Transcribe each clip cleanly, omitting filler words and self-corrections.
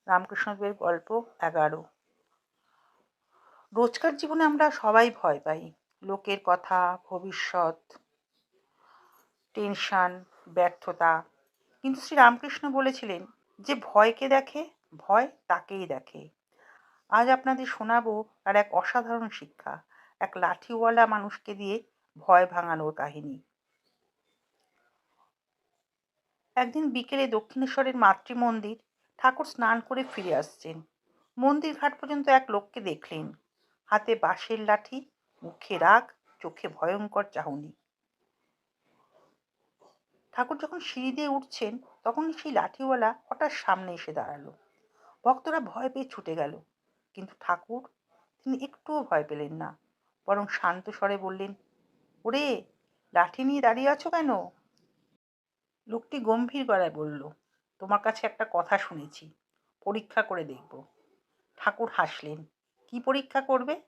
রামকৃষ্ণদেবের গল্প 11। রোজকার জীবনে আমরা সবাই ভয় পাই। লোকের কথা, ভবিষ্যৎ, টেনশন, ব্যর্থতা। কিন্তু শ্রী রামকৃষ্ণ বলেছিলেন, যে ভয়কে দেখে, ভয় তাকেই দেখে। আজ আপনাদের শোনাবো তার এক অসাধারণ শিক্ষা, এক লাঠিওয়ালা মানুষকে দিয়ে ভয় ভাঙানোর কাহিনী। একদিন বিকেলে দক্ষিণেশ্বরের মাতৃমন্দির ঠাকুর স্নান করে ফিরে আসছেন। মন্দির ঘাট পর্যন্ত এক লোককে দেখলেন, হাতে বাঁশের লাঠি, মুখে রাগ, চোখে ভয়ঙ্কর চাহনি। ঠাকুর যখন সিঁড়ি দিয়ে উঠছেন, তখন সেই লাঠিওয়ালা হঠাৎ সামনে এসে দাঁড়ালো। ভক্তরা ভয় পেয়ে ছুটে গেল, কিন্তু ঠাকুর, তিনি একটুও ভয় পেলেন না, বরং শান্ত স্বরে বললেন, ওরে, লাঠি নিয়ে দাঁড়িয়ে আছো কেন? লোকটি গম্ভীর গলায় বলল, তোমার কাছে একটা কথা শুনেছি, পরীক্ষা করে দেখব। ঠাকুর হাসলেন, কি পরীক্ষা করবে?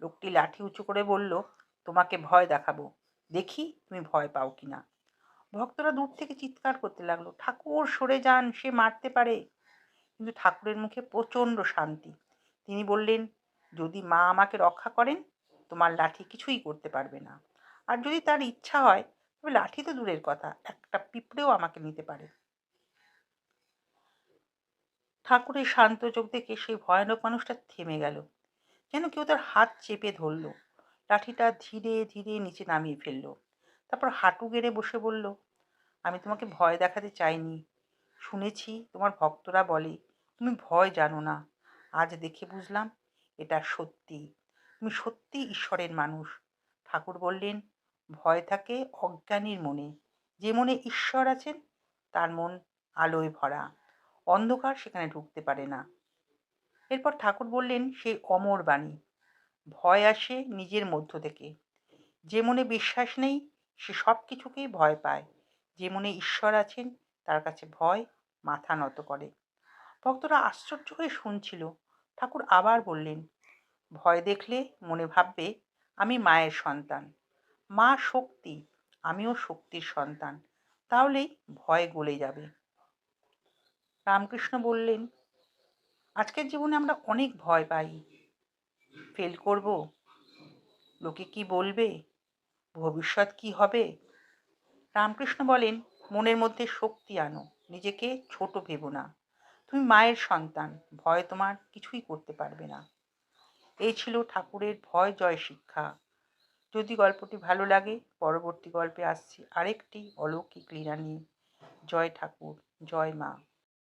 লোকটি লাঠি উঁচু করে বলল, তোমাকে ভয় দেখাবো, দেখি তুমি ভয় পাও কিনা। ভক্তরা দূর থেকে চিৎকার করতে লাগলো, ঠাকুর সরে যান, সে মারতে পারে। কিন্তু ঠাকুরের মুখে প্রচণ্ড শান্তি। তিনি বললেন, যদি মা আমাকে রক্ষা করেন, তোমার লাঠি কিছুই করতে পারবে না। আর যদি তার ইচ্ছা হয়, তবে লাঠি তো দূরের কথা, একটা পিঁপড়েও আমাকে নিতে পারে। ঠাকুরের শান্ত চোখ দেখে সেই ভয়ানক মানুষটা থেমে গেল, যেন কেউ তার হাত চেপে ধরল। লাঠিটা ধীরে ধীরে নিচে নামিয়ে ফেলল। তারপর হাঁটু গেড়ে বসে বলল, আমি তোমাকে ভয় দেখাতে চাইনি। শুনেছি তোমার ভক্তরা বলে তুমি ভয় জানো না। আজ দেখে বুঝলাম এটা সত্যি। তুমি সত্যি ঈশ্বরের মানুষ। ঠাকুর বললেন, ভয় থাকে অজ্ঞানীর মনে। যে মনে ঈশ্বর আছেন, তার মন আলোয় ভরা। অন্ধকার সেখানে ঢুকতে পারে না। এরপর ঠাকুর বললেন সেই অমর বাণী, ভয় আসে নিজের মধ্য থেকে। যে মনে বিশ্বাস নেই, সে সব কিছুকেই ভয় পায়। যে মনে ঈশ্বর আছেন, তার কাছে ভয় মাথা নত করে। ভক্তরা আশ্চর্য হয়ে শুনছিল। ঠাকুর আবার বললেন, ভয় দেখলে মনে ভাববে আমি মায়ের সন্তান। মা শক্তি, আমিও শক্তির সন্তান। তাহলেই ভয় গলে যাবে। রামকৃষ্ণ বললেন, আজকের জীবনে আমরা অনেক ভয় পাই। ফেল করব, লোকে কি বলবে, ভবিষ্যৎ কি হবে। রামকৃষ্ণ বলেন, মনের মধ্যে শক্তি আনো, নিজেকে ছোট ভেবো না। তুমি মায়ের সন্তান, ভয় তোমার কিছুই করতে পারবে না। এই ছিল ঠাকুরের ভয় জয় শিক্ষা। যদি গল্পটি ভালো লাগে, পরবর্তী গল্পে আসছি আরেকটি অলৌকিক লীলা নিয়ে। জয় ঠাকুর, জয় মা।